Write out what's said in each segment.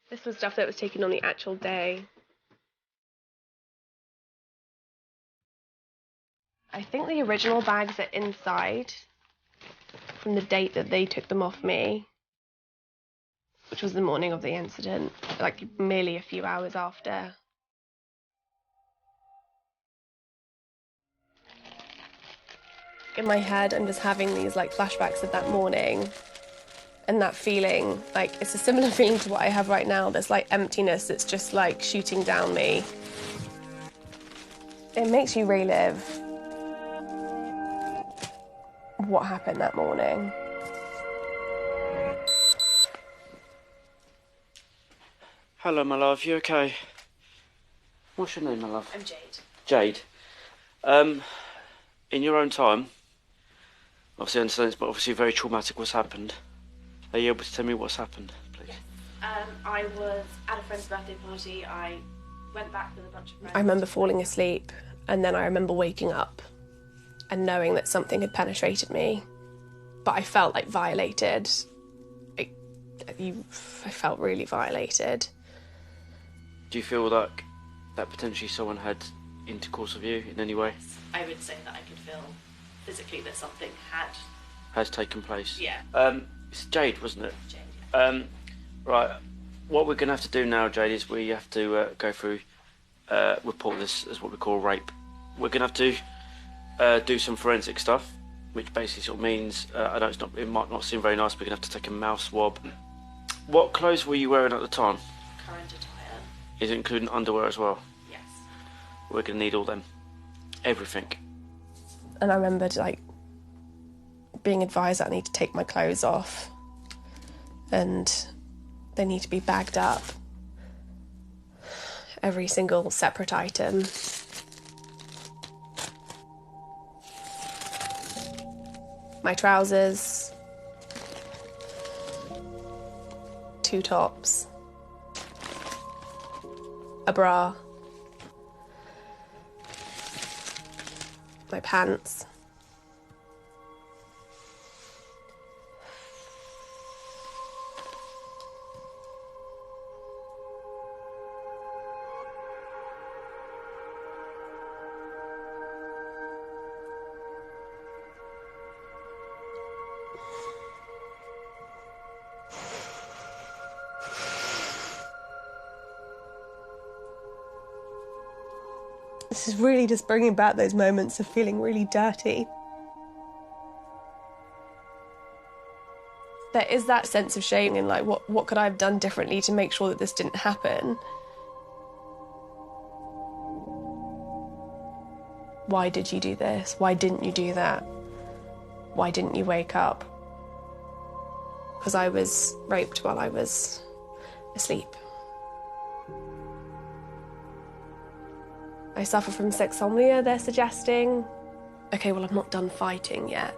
This was stuff that was taken on the actual day. I think the original bags are inside from the date that they took them off me, which was the morning of the incident, like merely a few hours after. In my head, I'm just having these like flashbacks of that morning and that feeling. Like, it's a similar feeling to what I have right now. There's like emptiness that's just like shooting down me. It makes you relive what happened that morning. Hello, my love, you okay? What's your name, my love? I'm Jade. Jade. In your own time, obviously I understand it's but obviously very traumatic what's happened. Are you able to tell me what's happened, please? Yes. I was at a friend's birthday party. I went back with a bunch of friends. I remember falling asleep, and then I remember waking up and knowing that something had penetrated me. But I felt like violated. I felt really violated. Do you feel like that potentially someone had intercourse with you in any way? I would say that I could feel physically that something has taken place. Yeah. It's Jade, wasn't it? Jade, yeah. Right. What we're going to have to do now, Jade, is we have to go through, report this as what we call rape. We're going to have to do some forensic stuff, which basically sort of means, I know it might not seem very nice, but we're going to have to take a mouth swab. What clothes were you wearing at the time? Current attire. Is it including underwear as well? Yes. We're going to need all them. Everything. And I remembered, like, being advised that I need to take my clothes off and they need to be bagged up. Every single separate item. My trousers, 2 tops, a bra, my pants. This is really just bringing back those moments of feeling really dirty. There is that sense of shame in, like, what could I have done differently to make sure that this didn't happen? Why did you do this? Why didn't you do that? Why didn't you wake up? Because I was raped while I was asleep. I suffer from sexsomnia, they're suggesting. Okay, well, I'm not done fighting yet.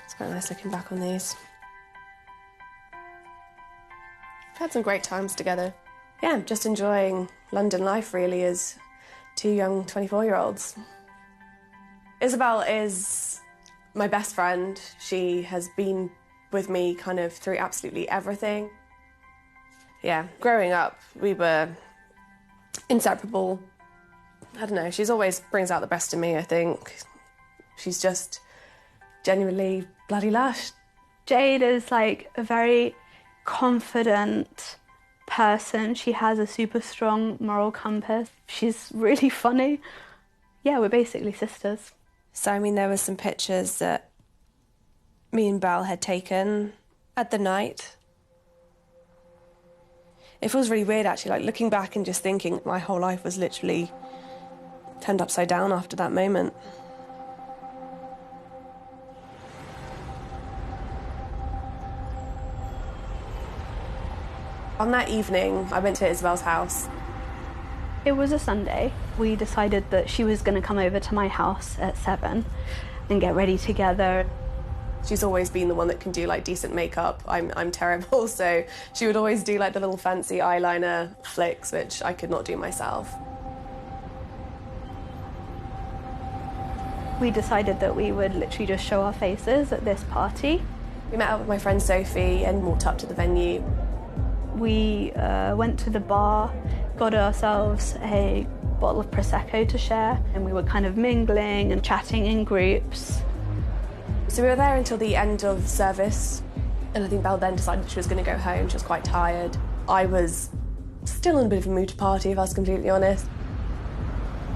It's quite nice looking back on these. We've had some great times together. Yeah, I'm just enjoying London life, really, as 2 young 24-year-olds. Isabel is my best friend. She has been with me kind of through absolutely everything. Yeah, growing up, we were inseparable. I don't know, she's always brings out the best in me, I think. She's just genuinely bloody lush. Jade is like a very confident person. She has a super strong moral compass. She's really funny. Yeah, we're basically sisters. So, I mean, there were some pictures that me and Belle had taken at the night. It feels really weird, actually, like looking back and just thinking my whole life was literally turned upside down after that moment. On that evening, I went to Isabel's house. It was a Sunday. We decided that she was going to come over to my house at 7, and get ready together. She's always been the one that can do like decent makeup. I'm terrible, so she would always do like the little fancy eyeliner flicks, which I could not do myself. We decided that we would literally just show our faces at this party. We met up with my friend Sophie and walked up to the venue. We went to the bar, got ourselves a bottle of Prosecco to share, and we were kind of mingling and chatting in groups. So we were there until the end of service, and I think Belle then decided she was going to go home. She was quite tired. I was still in a bit of a mood to party, if I was completely honest.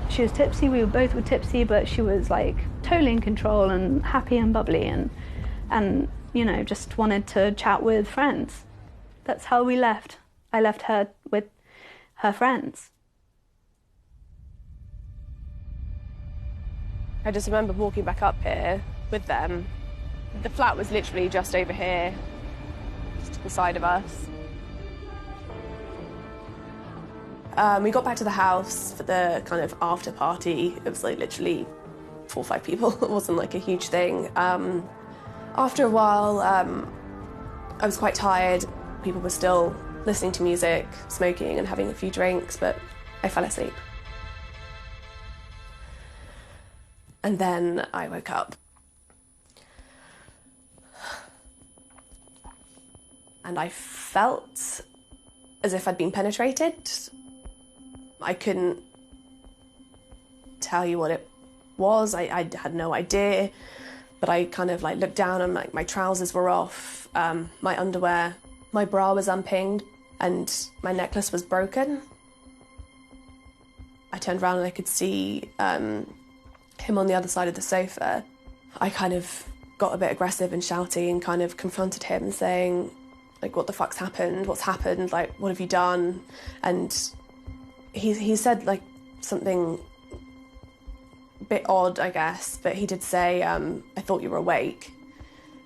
She was tipsy, we both were tipsy, but she was like totally in control and happy and bubbly and you know, just wanted to chat with friends. That's how we left. I left her with her friends. I just remember walking back up here with them. The flat was literally just over here, just to the side of us. We got back to the house for the kind of after party. It was like literally 4 or 5 people. It wasn't like a huge thing. After a while, I was quite tired. People were still listening to music, smoking and having a few drinks, but I fell asleep. And then I woke up. And I felt as if I'd been penetrated. I couldn't tell you what it was. I had no idea. But I kind of like looked down and like my trousers were off, my underwear, my bra was unpinned, and my necklace was broken. I turned around and I could see him on the other side of the sofa. I kind of got a bit aggressive and shouty and kind of confronted him, saying, like, what the fuck's happened? What's happened? Like, what have you done? And he said, like, something a bit odd, I guess, but he did say, I thought you were awake.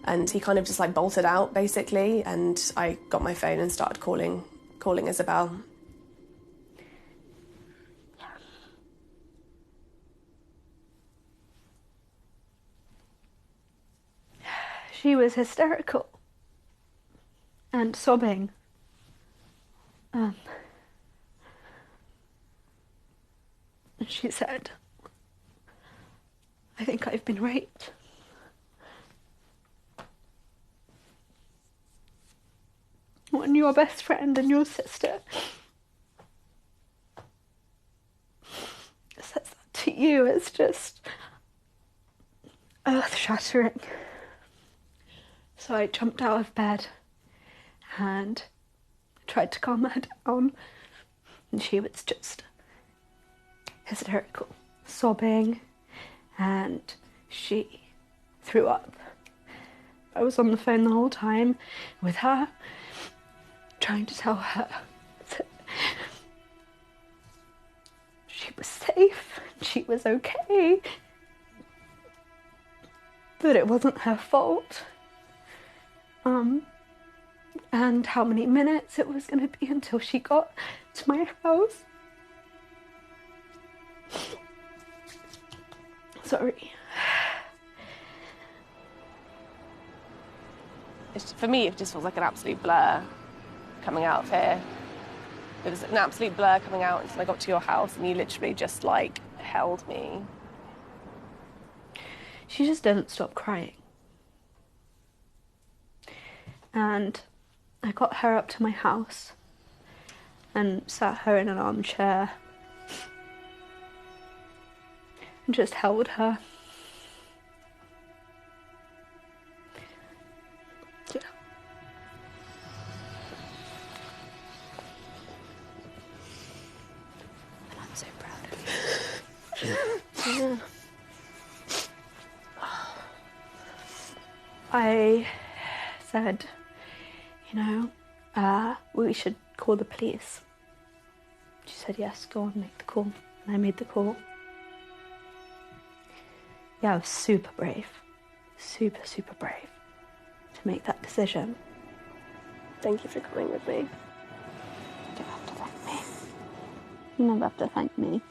And he kind of just, like, bolted out, basically, and I got my phone and started calling Isabel. She was hysterical and sobbing. And she said, I think I've been raped. When your best friend and your sister says that to you, it's just earth-shattering. So I jumped out of bed and tried to calm her down, and she was just hysterical, sobbing, and she threw up. I was on the phone the whole time with her, trying to tell her that she was safe, she was okay, that it wasn't her fault. And how many minutes it was going to be until she got to my house. Sorry. For me, it just feels like an absolute blur coming out of here. It was an absolute blur coming out until I got to your house and you literally just, like, held me. She just didn't stop crying. And I got her up to my house and sat her in an armchair and just held her. Yeah. And I'm so proud of you. Yeah. I said, you know, we should call the police. She said, yes, go on, make the call. And I made the call. Yeah, I was super brave. Super, super brave to make that decision. Thank you for coming with me. You don't have to thank me. You never have to thank me.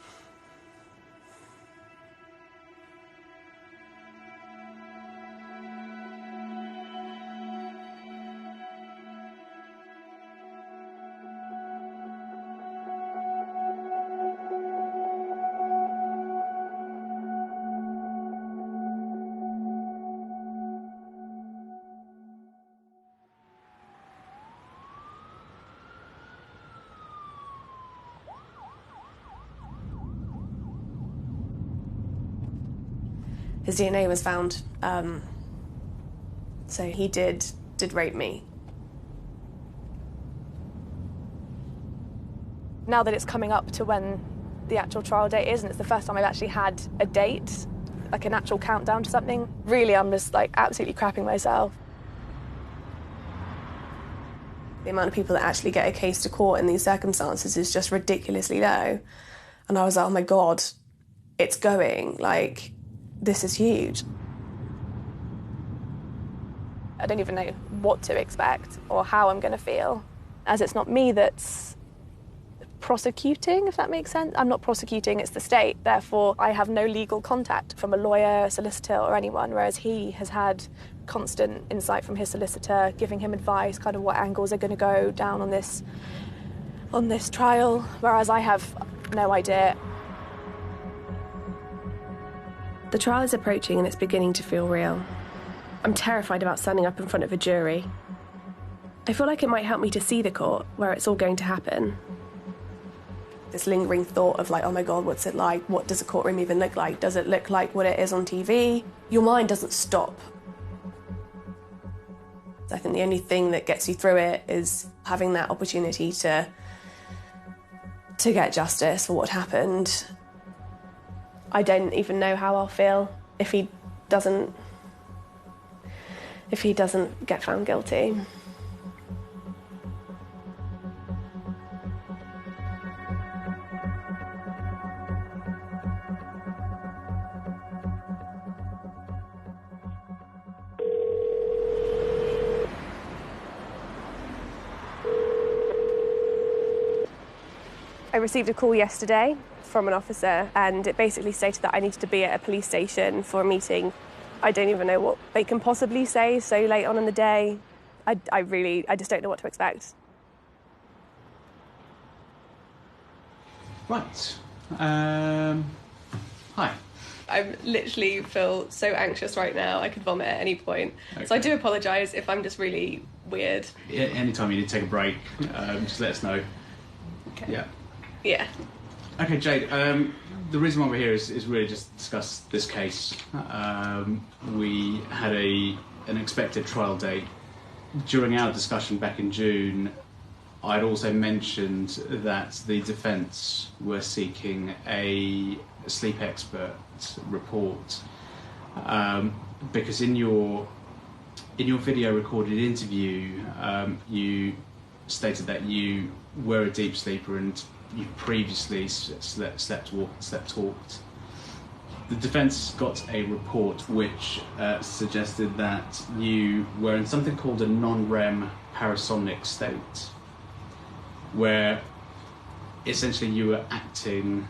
his DNA was found. So he did rape me. Now that it's coming up to when the actual trial date is, and it's the first time I've actually had a date, like an actual countdown to something, really I'm just like absolutely crapping myself. The amount of people that actually get a case to court in these circumstances is just ridiculously low. And I was like, oh my God, it's going. Like, this is huge. I don't even know what to expect or how I'm going to feel, as it's not me that's prosecuting, if that makes sense. I'm not prosecuting, it's the state. Therefore, I have no legal contact from a lawyer, a solicitor or anyone, whereas he has had constant insight from his solicitor, giving him advice, kind of what angles are going to go down on this trial, whereas I have no idea. The trial is approaching and it's beginning to feel real. I'm terrified about standing up in front of a jury. I feel like it might help me to see the court, where it's all going to happen. This lingering thought of like, oh my God, what's it like? What does a courtroom even look like? Does it look like what it is on TV? Your mind doesn't stop. I think the only thing that gets you through it is having that opportunity to get justice for what happened. I don't even know how I'll feel if he doesn't get found guilty. I received a call yesterday from an officer, and it basically stated that I needed to be at a police station for a meeting. I don't even know what they can possibly say so late on in the day. I just don't know what to expect. Right. Hi. I literally feel so anxious right now. I could vomit at any point. Okay. So I do apologise if I'm just really weird. Yeah, anytime you need to take a break, just let us know. Okay. Yeah. Yeah. Okay, Jade, the reason why we're here is really just to discuss this case. We had an expected trial date. During our discussion back in June, I'd also mentioned that the defence were seeking a sleep expert report, because in your video recorded interview, you stated that you were a deep sleeper and you previously slept talked. The defence got a report which suggested that you were in something called a non-REM parasomnic state, where essentially you were acting,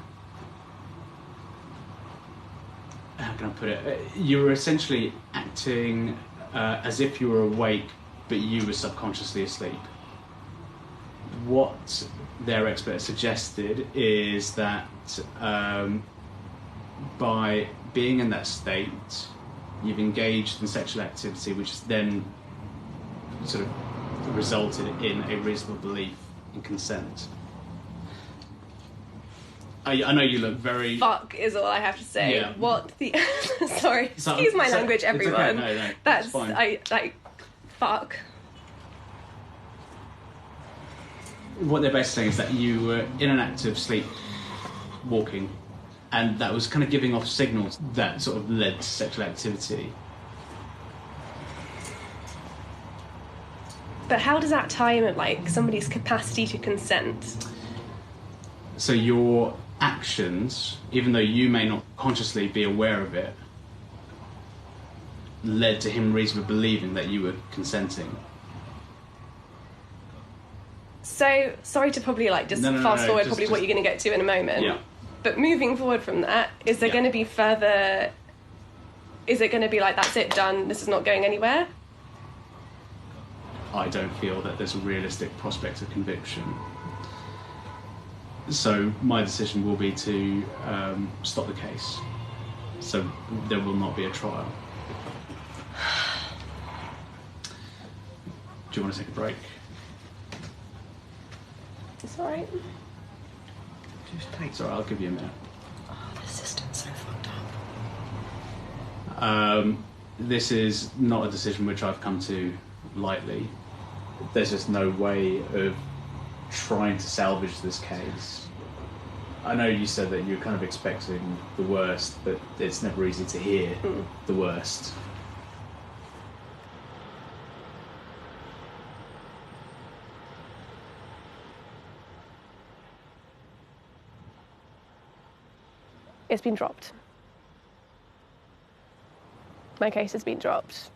how can I put it? You were essentially acting as if you were awake, but you were subconsciously asleep. What their expert suggested is that by being in that state, you've engaged in sexual activity, which has then sort of resulted in a reasonable belief in consent. I know you look very... Fuck is all I have to say. Yeah. What the... Sorry, excuse my language, everyone. It's okay. No, that's fine. Fuck. What they're basically saying is that you were in an active sleep walking, and that was kind of giving off signals that sort of led to sexual activity. But how does that tie in with, like, somebody's capacity to consent? So your actions, even though you may not consciously be aware of it, led to him reasonably believing that you were consenting. So, sorry to probably fast forward probably what you're going to get to in a moment. Yeah. But moving forward from that, is there going to be further... Is it going to be like, that's it, done, this is not going anywhere? I don't feel that there's a realistic prospect of conviction. So my decision will be to stop the case. So there will not be a trial. Do you want to take a break? It's alright. It's alright, I'll give you a minute. Oh, the system's so fucked This is not a decision which I've come to lightly. There's just no way of trying to salvage this case. I know you said that you're kind of expecting the worst, but it's never easy to hear the worst. It's been dropped. My case has been dropped.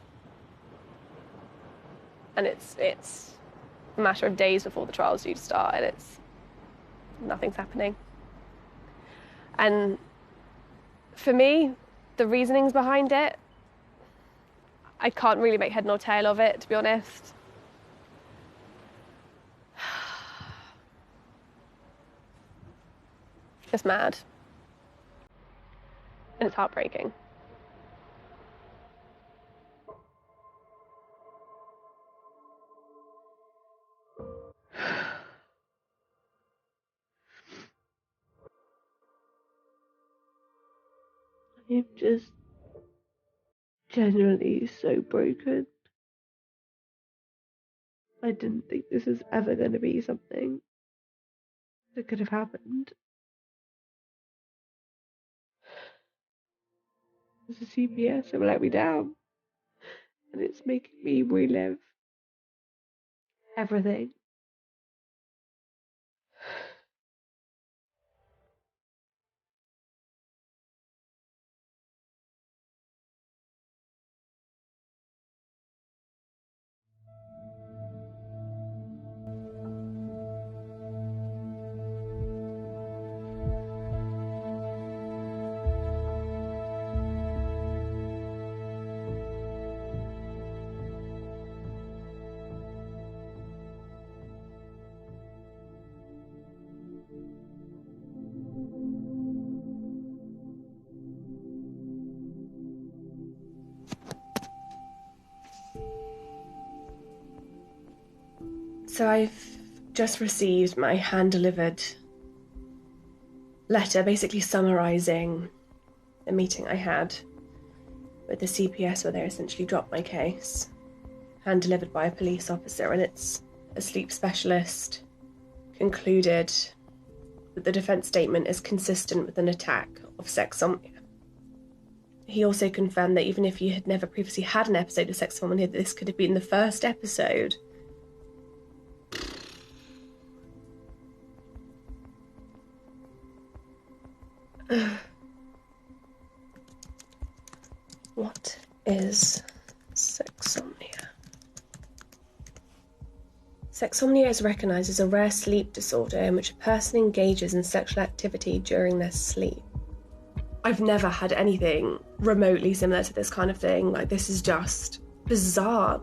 And it's a matter of days before the trial's due to start, and nothing's happening. And for me, the reasonings behind it, I can't really make head nor tail of it, to be honest. Just mad. And it's heartbreaking. I'm just genuinely so broken. I didn't think this was ever going to be something that could have happened. The CPS have let me down, and it's making me relive everything. So I've just received my hand-delivered letter basically summarising the meeting I had with the CPS where they essentially dropped my case, hand-delivered by a police officer, and it's a sleep specialist concluded that the defence statement is consistent with an attack of sexsomnia. He also confirmed that even if you had never previously had an episode of sexsomnia, this could have been the first episode. What is sexsomnia? Sexsomnia is recognised as a rare sleep disorder in which a person engages in sexual activity during their sleep. I've never had anything remotely similar to this kind of thing. Like, this is just bizarre.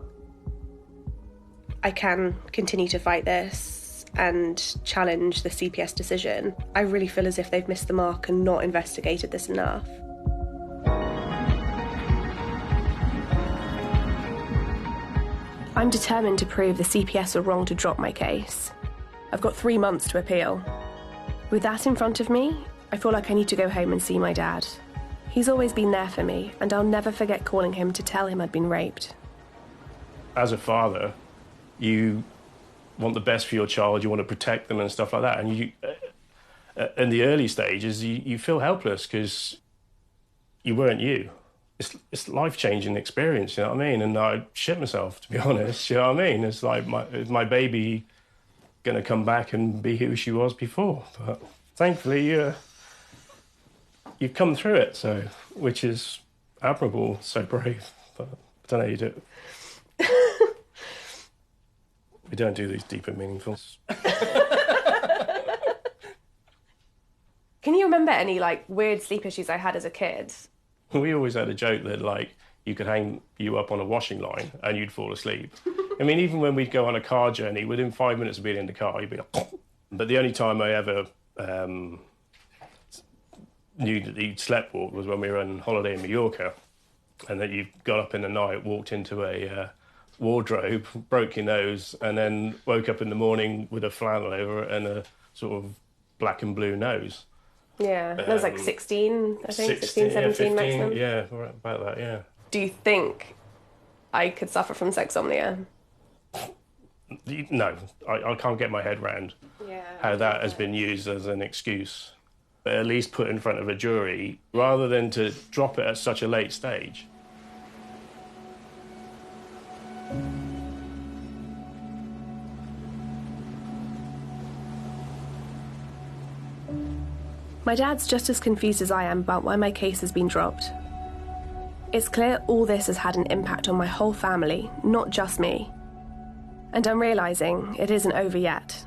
I can continue to fight this and challenge the CPS decision. I really feel as if they've missed the mark and not investigated this enough. I'm determined to prove the CPS were wrong to drop my case. I've got 3 months to appeal. With that in front of me, I feel like I need to go home and see my dad. He's always been there for me, and I'll never forget calling him to tell him I'd been raped. As a father, you want the best for your child, you want to protect them and stuff like that, and you, in the early stages, you feel helpless because you weren't you. It's life-changing experience, you know what I mean? And I shit myself, to be honest, you know what I mean? It's like, is my baby going to come back and be who she was before? But thankfully, you've come through it, so, which is admirable, so brave, but I don't know how you do it. We don't do these deep and meaningful. Can you remember any, weird sleep issues I had as a kid? We always had a joke that, you could hang you up on a washing line and you'd fall asleep. I mean, even when we'd go on a car journey, within 5 minutes of being in the car, you'd be like... But the only time I ever knew that you'd sleptwalk was when we were on holiday in Mallorca, and that you got up in the night, walked into a wardrobe, broke your nose, and then woke up in the morning with a flannel over it and a sort of black and blue nose. Yeah, that was like 16, I think, 16, 17 maximum. Yeah, about that, yeah. Do you think I could suffer from sexsomnia? No, I can't get my head around how that has been used as an excuse. But at least put in front of a jury, rather than to drop it at such a late stage. My dad's just as confused as I am about why my case has been dropped. It's clear all this has had an impact on my whole family, not just me. And I'm realising it isn't over yet.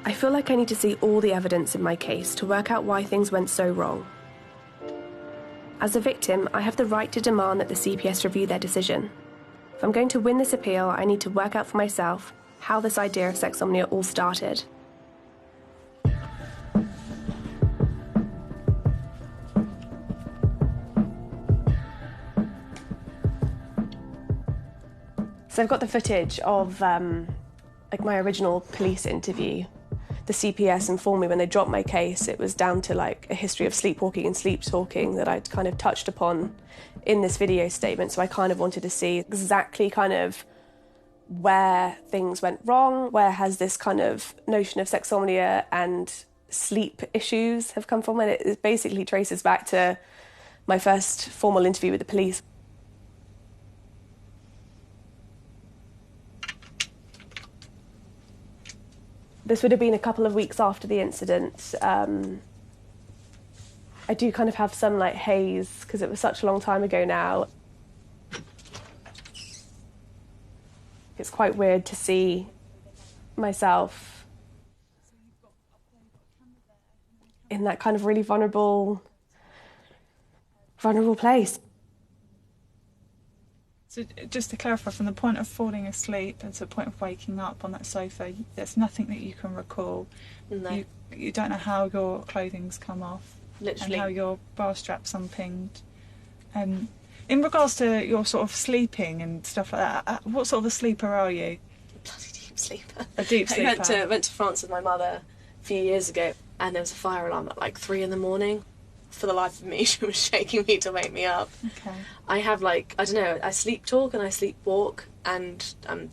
I feel like I need to see all the evidence in my case to work out why things went so wrong. As a victim, I have the right to demand that the CPS review their decision. If I'm going to win this appeal, I need to work out for myself how this idea of sexsomnia all started. So I've got the footage of like my original police interview. The CPS informed me when they dropped my case it was down to like a history of sleepwalking and sleep talking that I'd kind of touched upon in this video statement. So I kind of wanted to see exactly kind of where things went wrong, where has this kind of notion of sexsomnia and sleep issues have come from. And it basically traces back to my first formal interview with the police. This would have been a couple of weeks after the incident. I do kind of have some like haze because it was such a long time ago now. It's quite weird to see myself in that kind of really vulnerable place. So just to clarify, from the point of falling asleep and to the point of waking up on that sofa, there's nothing that you can recall. No. You don't know how your clothing's come off. Literally. And how your bra strap's unpinned. In regards to your sort of sleeping and stuff like that, what sort of a sleeper are you? A bloody deep sleeper. A deep sleeper. I went to France with my mother a few years ago and there was a fire alarm at like 3 a.m. For the life of me, she was shaking me to wake me up. Okay. I have like, I don't know, I sleep talk and I sleep walk and I'm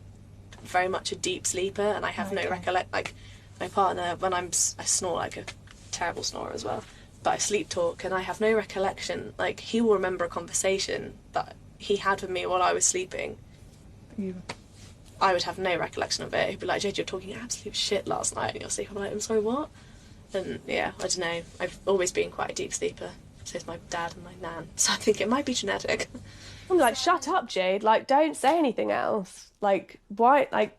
very much a deep sleeper and I have no recollection. Like my partner, when I snore like a terrible snorer as well, but I sleep talk and I have no recollection. Like he will remember a conversation that he had with me while I was sleeping. I would have no recollection of it. He'd be like, Jade, you're talking absolute shit last night and you're sleeping. I'm like, I'm sorry, what? And yeah, I don't know, I've always been quite a deep sleeper. So is my dad and my nan. So I think it might be genetic. I'm like, shut up, Jade. Like, don't say anything else. Like, why? Like,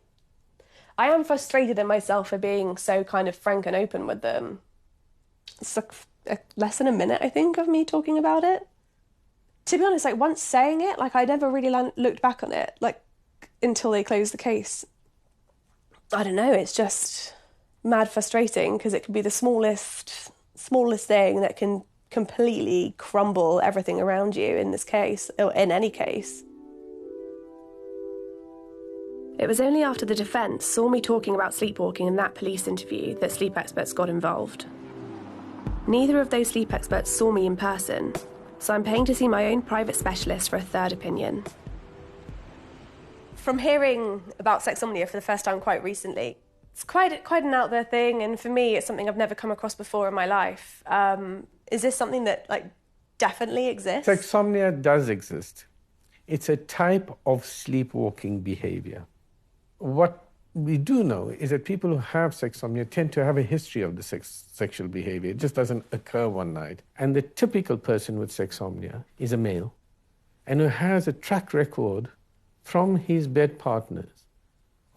I am frustrated in myself for being so kind of frank and open with them. It's like less than a minute, I think, of me talking about it. To be honest, like, once saying it, like, I never really looked back on it, like, until they closed the case. I don't know, it's just mad frustrating because it could be the smallest thing that can completely crumble everything around you in this case, or in any case. It was only after the defence saw me talking about sleepwalking in that police interview that sleep experts got involved. Neither of those sleep experts saw me in person, so I'm paying to see my own private specialist for a third opinion. From hearing about sexsomnia for the first time quite recently, it's quite an out there thing, and for me, it's something I've never come across before in my life. Is this something that, like, definitely exists? Sexsomnia does exist. It's a type of sleepwalking behavior. What we do know is that people who have sexsomnia tend to have a history of the sexual behavior. It just doesn't occur one night. And the typical person with sexsomnia is a male and who has a track record from his bed partners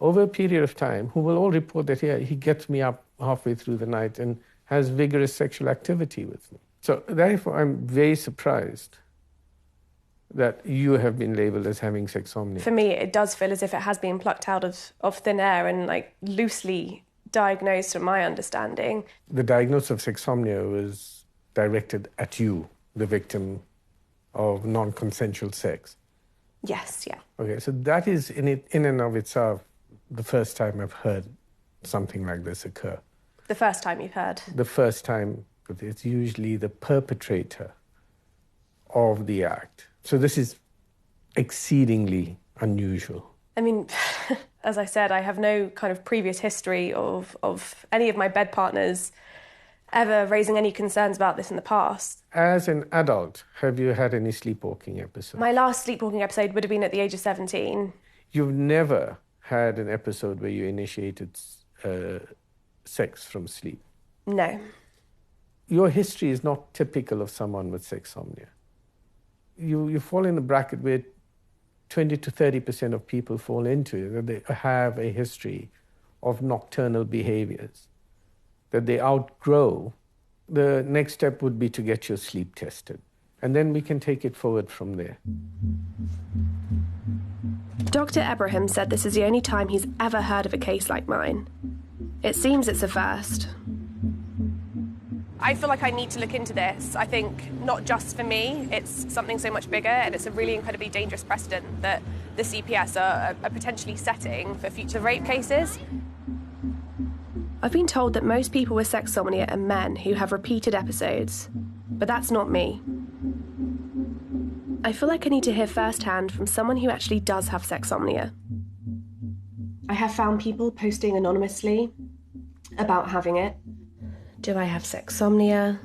over a period of time, who will all report that he gets me up halfway through the night and has vigorous sexual activity with me. So therefore, I'm very surprised that you have been labelled as having sexsomnia. For me, it does feel as if it has been plucked out of thin air and like loosely diagnosed from my understanding. The diagnosis of sexsomnia was directed at you, the victim, of non-consensual sex. Yes, yeah. Okay, so that is in and of itself the first time I've heard something like this occur. The first time you've heard? The first time, it's usually the perpetrator of the act. So this is exceedingly unusual. I mean, as I said, I have no kind of previous history of any of my bed partners ever raising any concerns about this in the past. As an adult, have you had any sleepwalking episodes? My last sleepwalking episode would have been at the age of 17. You've never had an episode where you initiated sex from sleep? No. Your history is not typical of someone with sexsomnia. You fall in the bracket where 20 to 30% of people fall into it, that they have a history of nocturnal behaviors, that they outgrow. The next step would be to get your sleep tested, and then we can take it forward from there. Dr. Ebrahim said this is the only time he's ever heard of a case like mine. It seems it's a first. I feel like I need to look into this. I think not just for me, it's something so much bigger, and it's a really incredibly dangerous precedent that the CPS are potentially setting for future rape cases. I've been told that most people with sexsomnia are men who have repeated episodes, but that's not me. I feel like I need to hear firsthand from someone who actually does have sexsomnia. I have found people posting anonymously about having it. Do I have sexsomnia?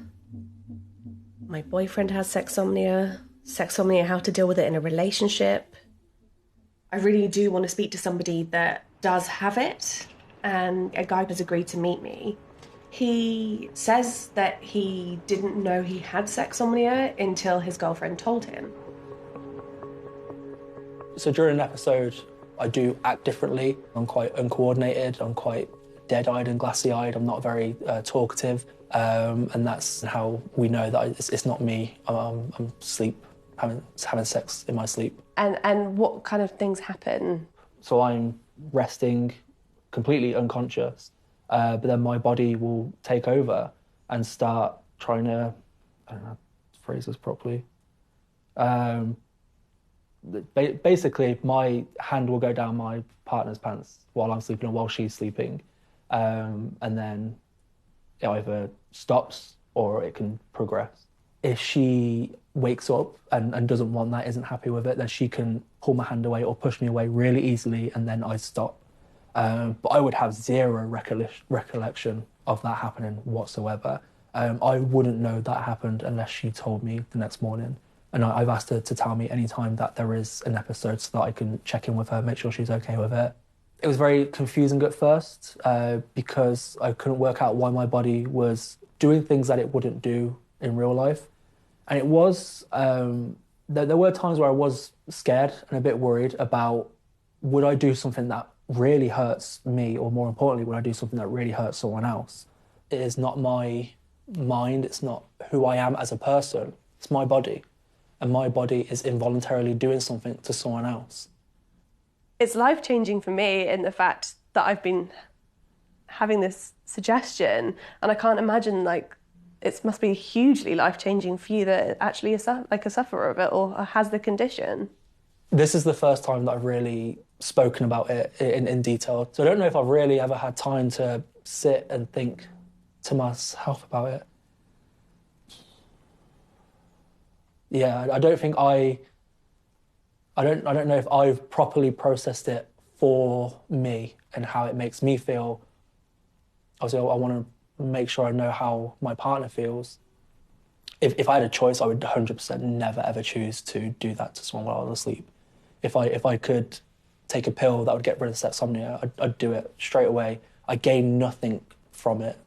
My boyfriend has sexsomnia. Sexsomnia, how to deal with it in a relationship. I really do want to speak to somebody that does have it, and a guy has agreed to meet me. He says that he didn't know he had sexsomnia until his girlfriend told him. So during an episode, I do act differently. I'm quite uncoordinated, I'm quite dead-eyed and glassy-eyed, I'm not very talkative, and that's how we know that it's not me. I'm having sex in my sleep. And what kind of things happen? So I'm resting, completely unconscious, but then my body will take over and start trying to, I don't know how to phrase this properly. Basically, my hand will go down my partner's pants while I'm sleeping or while she's sleeping. And then it either stops or it can progress. If she wakes up and doesn't want that, isn't happy with it, then she can pull my hand away or push me away really easily, and then I stop. But I would have zero recollection of that happening whatsoever. I wouldn't know that happened unless she told me the next morning. And I've asked her to tell me any time that there is an episode so that I can check in with her, make sure she's okay with it. It was very confusing at first because I couldn't work out why my body was doing things that it wouldn't do in real life. And it was, there were times where I was scared and a bit worried about, would I do something that really hurts me, or more importantly, would I do something that really hurts someone else? It is not my mind, it's not who I am as a person, it's my body. And my body is involuntarily doing something to someone else. It's life-changing for me in the fact that I've been having this suggestion, and I can't imagine, like, it must be hugely life-changing for you that actually is like a sufferer of it or has the condition. This is the first time that I've really spoken about it in detail. So I don't know if I've really ever had time to sit and think to myself about it. Yeah, I don't think I don't know if I've properly processed it for me and how it makes me feel. Obviously, I want to make sure I know how my partner feels. If I had a choice, I would 100% never ever choose to do that to someone while I was asleep. If I could take a pill that would get rid of sexsomnia, I'd do it straight away. I gain nothing from it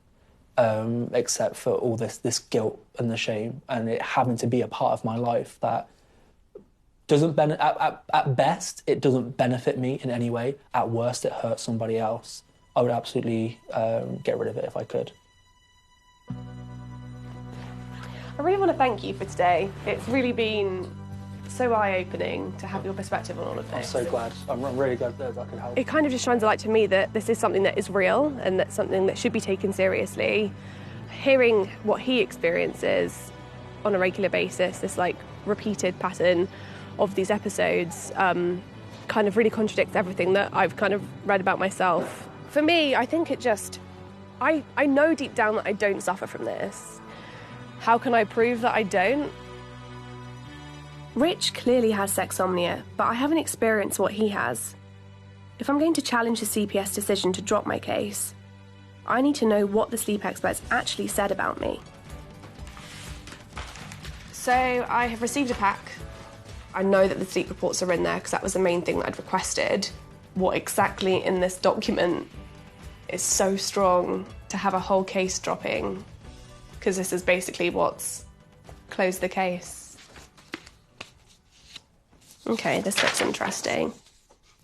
except for all this guilt and the shame, and it having to be a part of my life that doesn't at best, it doesn't benefit me in any way. At worst, it hurts somebody else. I would absolutely get rid of it if I could. I really want to thank you for today. It's really been so eye-opening to have your perspective on all of this. I'm so glad. I'm really glad that I could help. It kind of just shines a light to me that this is something that is real and that's something that should be taken seriously. Hearing what he experiences on a regular basis, this like repeated pattern of these episodes kind of really contradicts everything that I've kind of read about myself. For me, I think it just, I know deep down that I don't suffer from this. How can I prove that I don't? Rich clearly has sexsomnia, but I haven't experienced what he has. If I'm going to challenge the CPS decision to drop my case, I need to know what the sleep experts actually said about me. So I have received a pack. I know that the sleep reports are in there because that was the main thing that I'd requested. What exactly in this document is so strong to have a whole case dropping, because this is basically what's closed the case. Okay, this looks interesting.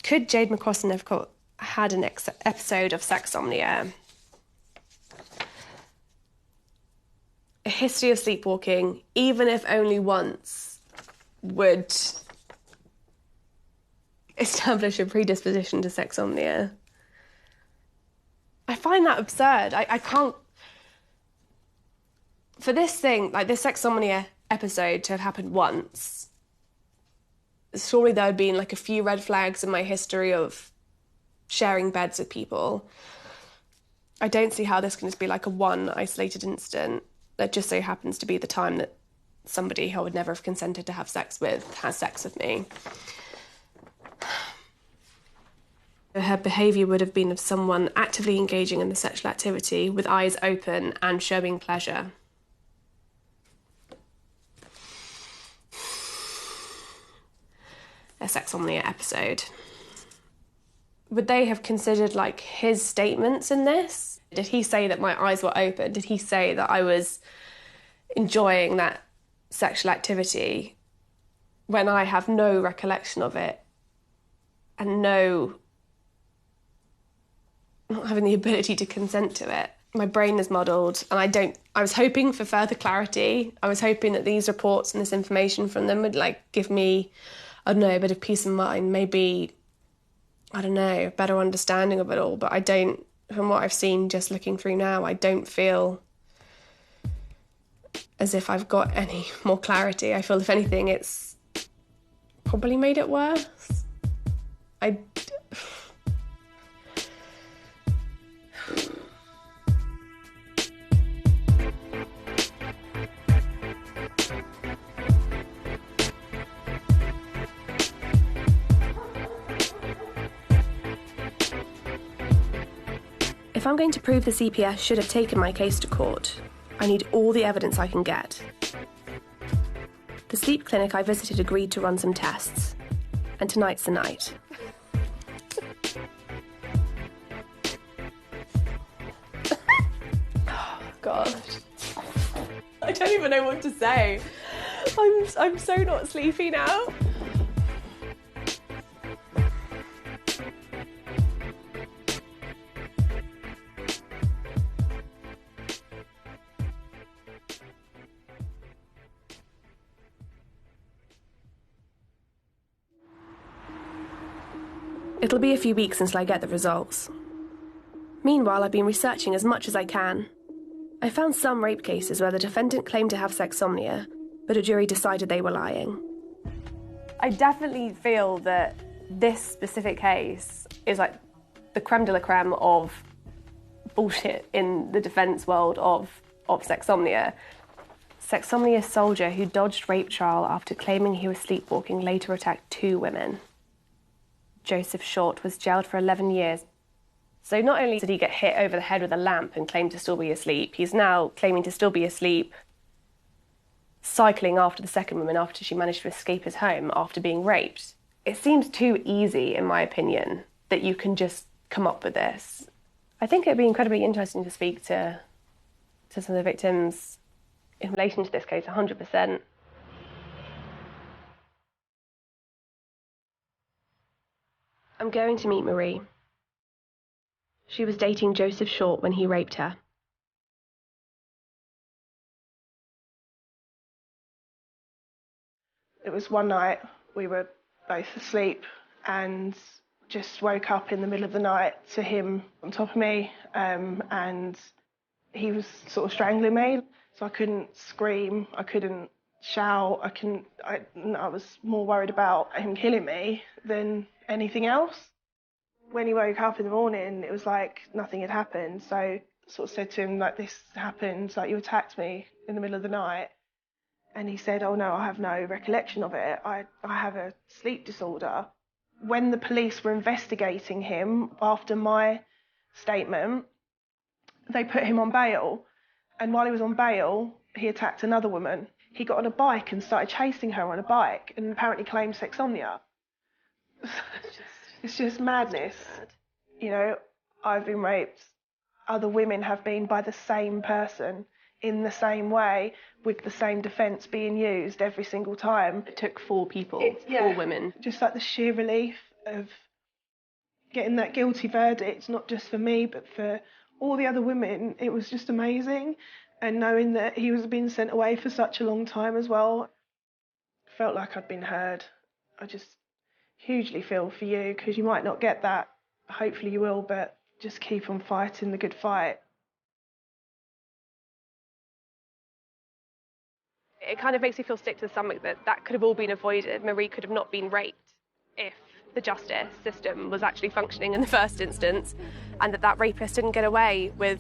Could Jade McCrossan have had an episode of sexsomnia? A history of sleepwalking, even if only once, would establish a predisposition to sexsomnia. I find that absurd. I can't... For this thing, like this sexsomnia episode to have happened once, surely there would be like a few red flags in my history of sharing beds with people. I don't see how this can just be like a one isolated incident that just so happens to be the time that somebody who I would never have consented to have sex with has sex with me. Her behaviour would have been of someone actively engaging in the sexual activity with eyes open and showing pleasure. A sexsomnia episode. Would they have considered like his statements in this? Did he say that my eyes were open? Did he say that I was enjoying that sexual activity when I have no recollection of it and not having the ability to consent to it? My brain is muddled and I was hoping for further clarity. I was hoping that these reports and this information from them would like give me, I don't know, a bit of peace of mind, maybe, I don't know, a better understanding of it all. But I don't, from what I've seen just looking through now, I don't feel as if I've got any more clarity. I feel if anything, it's probably made it worse. If I'm going to prove the CPS should have taken my case to court, I need all the evidence I can get. The sleep clinic I visited agreed to run some tests, and tonight's the night. Oh, God. I don't even know what to say. I'm so not sleepy now. It'll be a few weeks until I get the results. Meanwhile, I've been researching as much as I can. I found some rape cases where the defendant claimed to have sexsomnia, but a jury decided they were lying. I definitely feel that this specific case is like the creme de la creme of bullshit in the defence world of sexsomnia. Sexsomnia soldier who dodged rape trial after claiming he was sleepwalking later attacked 2 women. Joseph Short was jailed for 11 years. So not only did he get hit over the head with a lamp and claim to still be asleep, he's now claiming to still be asleep, cycling after the second woman after she managed to escape his home after being raped. It seems too easy, in my opinion, that you can just come up with this. I think it'd be incredibly interesting to speak to some of the victims in relation to this case, 100%. I'm going to meet Marie. She was dating Joseph Short when he raped her. It was one night, we were both asleep and just woke up in the middle of the night to him on top of me, and he was sort of strangling me. So I couldn't scream, I couldn't shout. I was more worried about him killing me than anything else. When he woke up in the morning, it was like nothing had happened. So I sort of said to him, like, this happened, like, you attacked me in the middle of the night. And he said, oh no, I have no recollection of it. I have a sleep disorder. When the police were investigating him after my statement, they put him on bail. And while he was on bail, he attacked another woman. He got on a bike and started chasing her on a bike and apparently claimed sexsomnia. It's just madness. You know, I've been raped. Other women have been by the same person in the same way with the same defence being used every single time. It took 4 people, 4 women. Just like the sheer relief of getting that guilty verdict, not just for me, but for all the other women. It was just amazing. And knowing that he was being sent away for such a long time as well, felt like I'd been heard. I just hugely feel for you, because you might not get that. Hopefully you will, but just keep on fighting the good fight. It kind of makes me feel sick to the stomach that could have all been avoided. Marie could have not been raped if the justice system was actually functioning in the first instance, and that rapist didn't get away with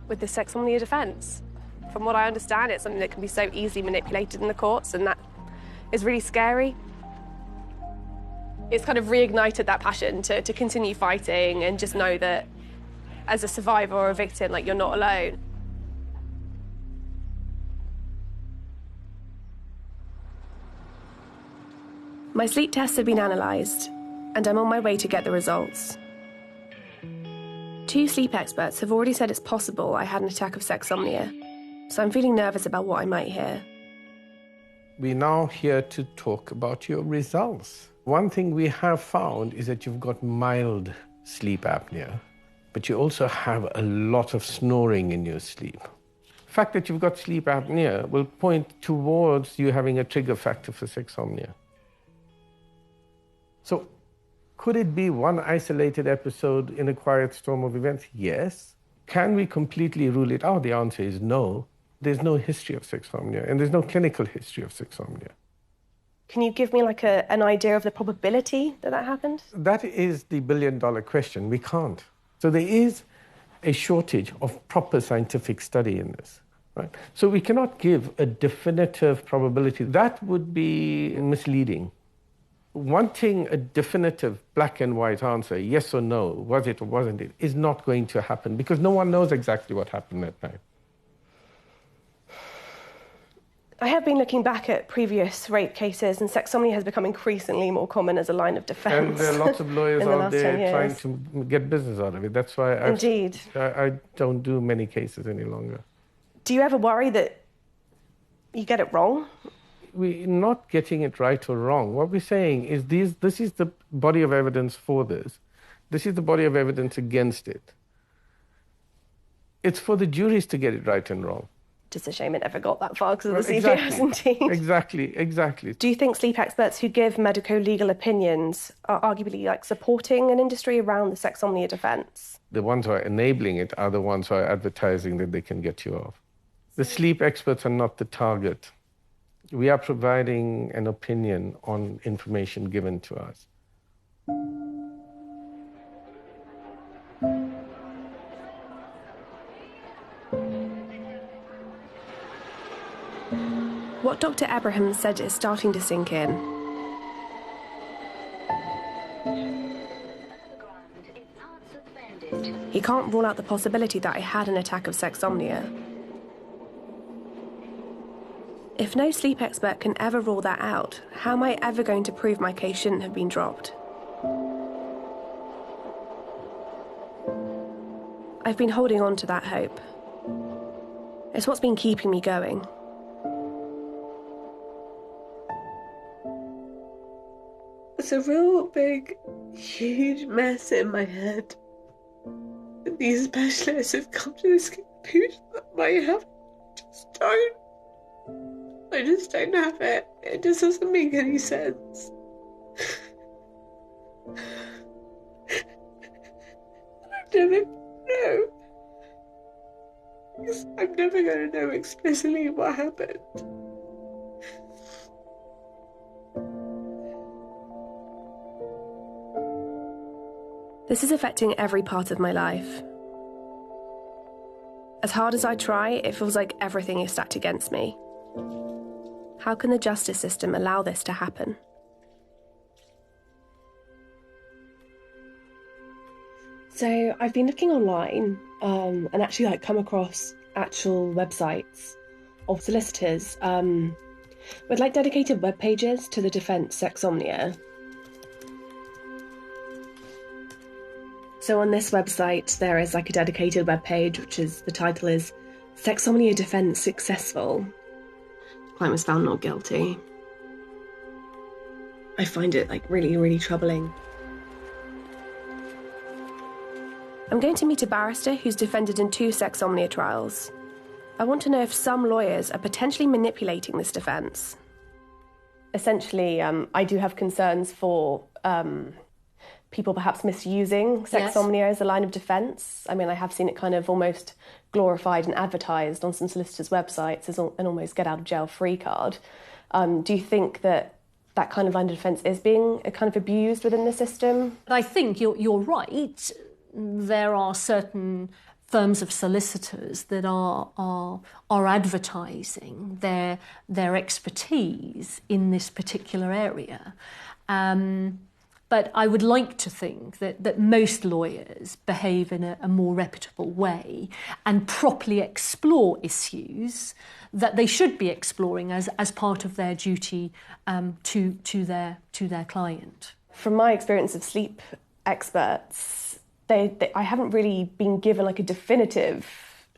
the sexsomnia defence. From what I understand, it's something that can be so easily manipulated in the courts, and that is really scary. It's kind of reignited that passion to continue fighting and just know that as a survivor or a victim, like, you're not alone. My sleep tests have been analysed, and I'm on my way to get the results. 2 sleep experts have already said it's possible I had an attack of sexsomnia, so I'm feeling nervous about what I might hear. We're now here to talk about your results. One thing we have found is that you've got mild sleep apnea, but you also have a lot of snoring in your sleep. The fact that you've got sleep apnea will point towards you having a trigger factor for sexsomnia. So, could it be one isolated episode in a quiet storm of events? Yes. Can we completely rule it out? The answer is no. There's no history of sexsomnia, and there's no clinical history of sexsomnia. Can you give me like an idea of the probability that happened? That is the billion-dollar question. We can't. So there is a shortage of proper scientific study in this. Right? So we cannot give a definitive probability. That would be misleading. Wanting a definitive black and white answer, yes or no, was it or wasn't it, is not going to happen, because no one knows exactly what happened that night. I have been looking back at previous rape cases, and sexsomnia has become increasingly more common as a line of defence. And there are lots of lawyers out there trying to get business out of it. That's why I don't do many cases any longer. Do you ever worry that you get it wrong? We're not getting it right or wrong. What we're saying is this is the body of evidence for this. This is the body of evidence against it. It's for the juries to get it right and wrong. Just a shame it never got that far because of the CVS, indeed. Exactly. Do you think sleep experts who give medico-legal opinions are arguably like supporting an industry around the sexsomnia defence? The ones who are enabling it are the ones who are advertising that they can get you off. The sleep experts are not the target. We are providing an opinion on information given to us. What Dr. Abraham said is starting to sink in. He can't rule out the possibility that I had an attack of sexsomnia. If no sleep expert can ever rule that out, how am I ever going to prove my case shouldn't have been dropped? I've been holding on to that hope. It's what's been keeping me going. It's a real big, huge mess in my head. These specialists have come to this conclusion that my health I just don't have it. It just doesn't make any sense. I'm never going to know explicitly what happened. This is affecting every part of my life. As hard as I try, it feels like everything is stacked against me. How can the justice system allow this to happen? So I've been looking online and actually come across actual websites of solicitors with dedicated web pages to the defence Sexsomnia. So on this website there is a dedicated web page the title is Sexsomnia Defence Successful. The client was found not guilty. I find it really, really troubling. I'm going to meet a barrister who's defended in 2 Sexsomnia trials. I want to know if some lawyers are potentially manipulating this defence. Essentially, I do have concerns for people perhaps misusing Sexsomnia as a line of defence. I mean, I have seen it almost glorified and advertised on some solicitors' websites as an almost get-out-of-jail-free card. Do you think that kind of line of defence is being abused within the system? I think you're right. There are certain firms of solicitors that are advertising their expertise in this particular area. But I would like to think that most lawyers behave in a more reputable way and properly explore issues that they should be exploring as part of their duty to their client. From my experience of sleep experts, I haven't really been given a definitive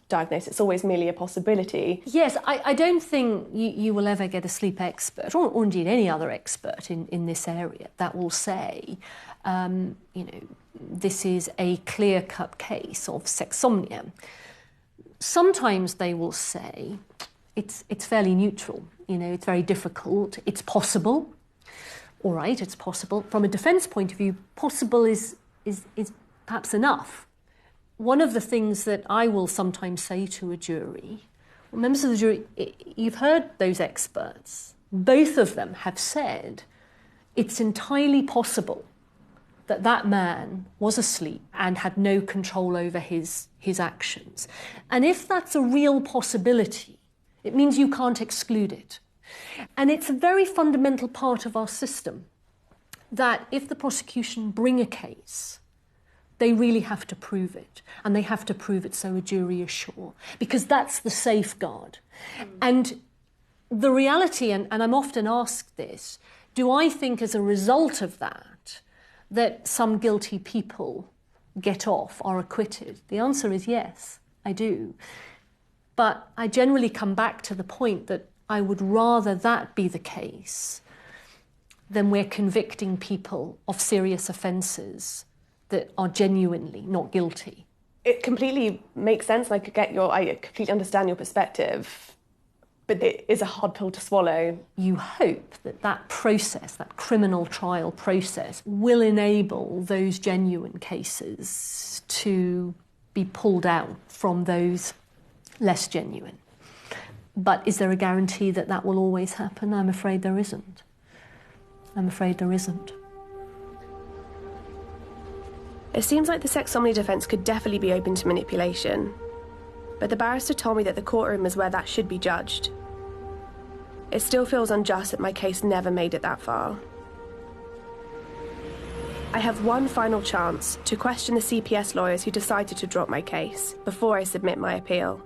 diagnosis. It's always merely a possibility. Yes, I don't think you will ever get a sleep expert, or indeed any other expert in this area, that will say, this is a clear-cut case of sexsomnia. Sometimes they will say it's fairly neutral. It's very difficult. It's possible. All right, it's possible. From a defence point of view, possible is perhaps enough. One of the things that I will sometimes say to a jury, members of the jury, you've heard those experts. Both of them have said it's entirely possible that man was asleep and had no control over his actions. And if that's a real possibility, it means you can't exclude it. And it's a very fundamental part of our system that if the prosecution bring a case, they really have to prove it, and they have to prove it so a jury is sure, because that's the safeguard. And the reality, and I'm often asked this, do I think as a result of that some guilty people get off, are acquitted? The answer is yes, I do. But I generally come back to the point that I would rather that be the case than we're convicting people of serious offences that are genuinely not guilty. It completely makes sense, and I completely understand your perspective, but it is a hard pill to swallow. You hope that process, that criminal trial process, will enable those genuine cases to be pulled out from those less genuine. But is there a guarantee that will always happen? I'm afraid there isn't. It seems like the Sexsomnia defence could definitely be open to manipulation, but the barrister told me that the courtroom is where that should be judged. It still feels unjust that my case never made it that far. I have one final chance to question the CPS lawyers who decided to drop my case before I submit my appeal.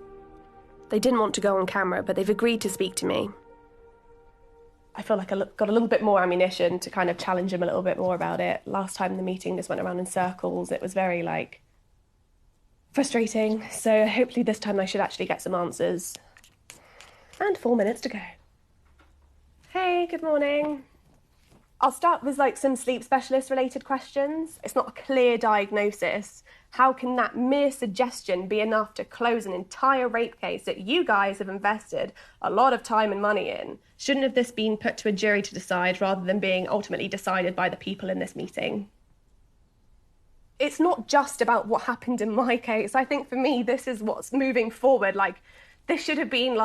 They didn't want to go on camera, but they've agreed to speak to me. I feel like I got a little bit more ammunition to challenge him a little bit more about it. Last time the meeting just went around in circles. It was very, frustrating. So hopefully this time I should actually get some answers. And 4 minutes to go. Hey, good morning. I'll start with some sleep specialist related questions. It's not a clear diagnosis. How can that mere suggestion be enough to close an entire rape case that you guys have invested a lot of time and money in? Shouldn't have this been put to a jury to decide rather than being ultimately decided by the people in this meeting? It's not just about what happened in my case. I think for me, this is what's moving forward. This should have been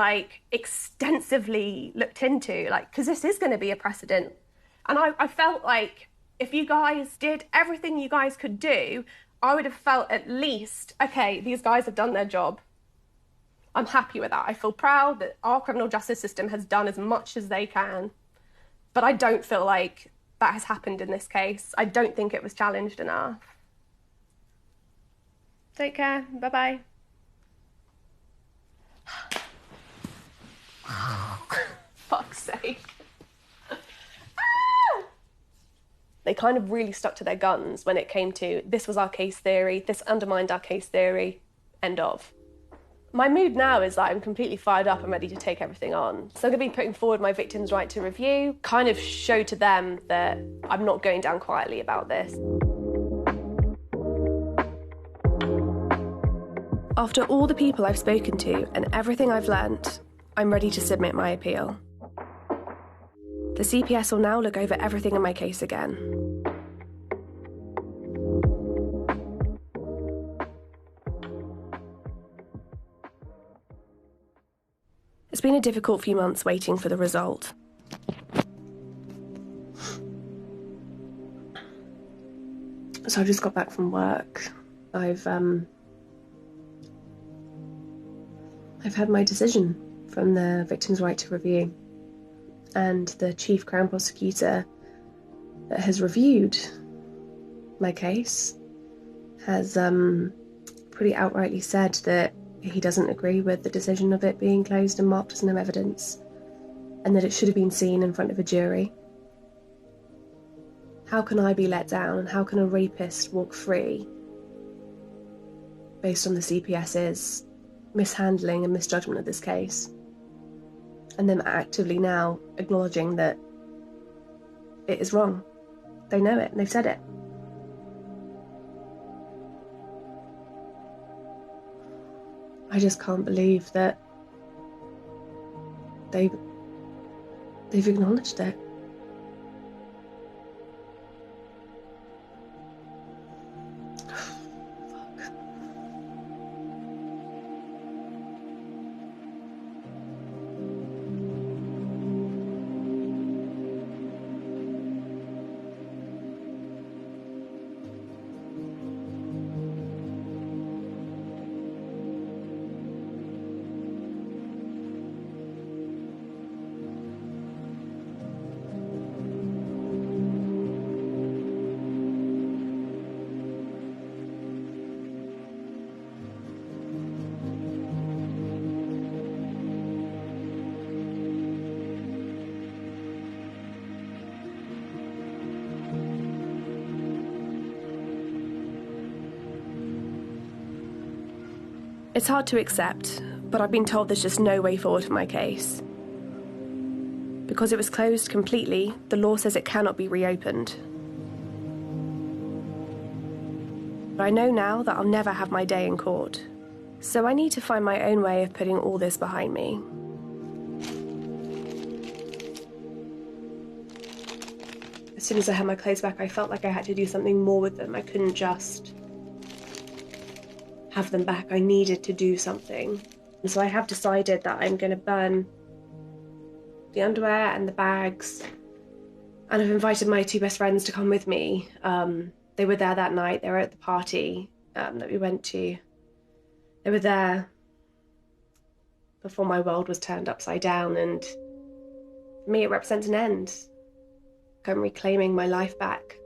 extensively looked into, because this is going to be a precedent. And I felt If you guys did everything you guys could do, I would have felt at least, okay, these guys have done their job. I'm happy with that. I feel proud that our criminal justice system has done as much as they can. But I don't feel like that has happened in this case. I don't think it was challenged enough. Take care. Bye-bye. Fuck's sake. They kind of really stuck to their guns when it came to, this was our case theory, this undermined our case theory, end of. My mood now is that I'm completely fired up and ready to take everything on. So I'm going to be putting forward my victim's right to review, kind of show to them that I'm not going down quietly about this. After all the people I've spoken to and everything I've learnt, I'm ready to submit my appeal. The CPS will now look over everything in my case again. It's been a difficult few months waiting for the result. So I've just got back from work. I've had my decision from the victim's right to review. And the chief Crown Prosecutor that has reviewed my case has pretty outrightly said that he doesn't agree with the decision of it being closed and marked as no evidence, and that it should have been seen in front of a jury. How can I be let down, and how can a rapist walk free based on the CPS's mishandling and misjudgment of this case? And them actively now acknowledging that it is wrong. They know it, and they've said it. I just can't believe that they've acknowledged it. It's hard to accept, but I've been told there's just no way forward for my case. Because it was closed completely, the law says it cannot be reopened. But I know now that I'll never have my day in court. So I need to find my own way of putting all this behind me. As soon as I had my clothes back, I felt like I had to do something more with them. I couldn't just have them back. I needed to do something. And so I have decided that I'm going to burn the underwear and the bags. And I've invited my two best friends to come with me. They were there that night. They were at the party that we went to. They were there before my world was turned upside down. And for me, it represents an end. I'm reclaiming my life back.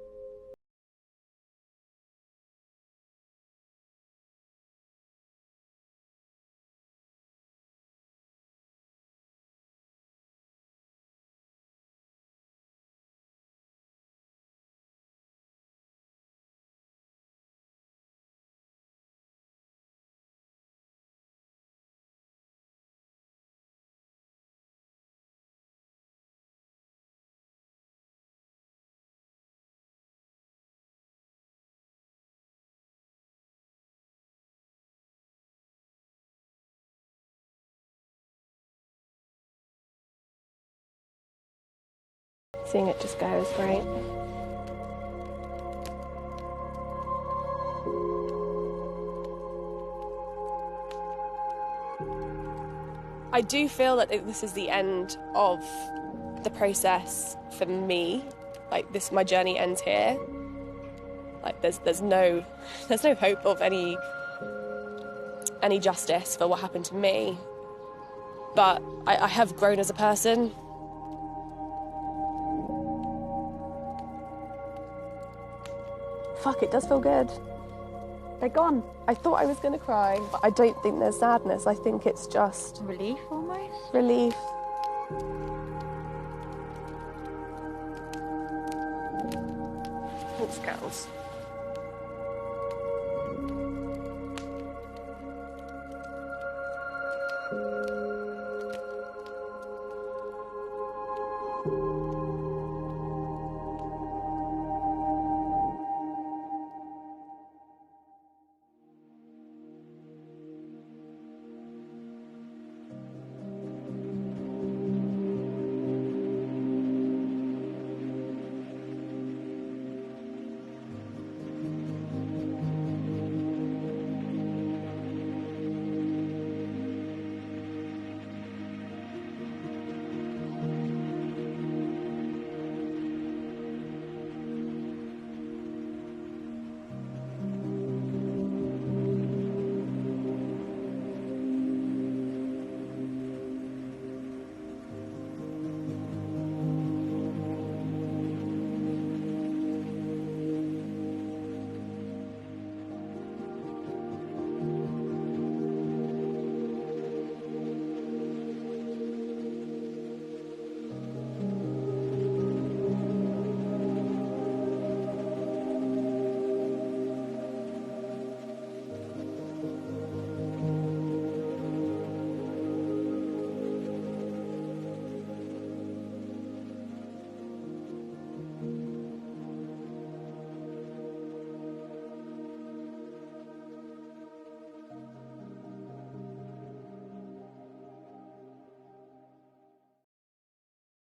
Seeing it just go is great. I do feel that this is the end of the process for me. like this, my journey ends here. Like there's no hope of any justice for what happened to me. But I have grown as a person. Fuck, it does feel good. They're gone. I thought I was going to cry, but I don't think there's sadness. I think it's just... relief, almost? Relief. Thanks, girls.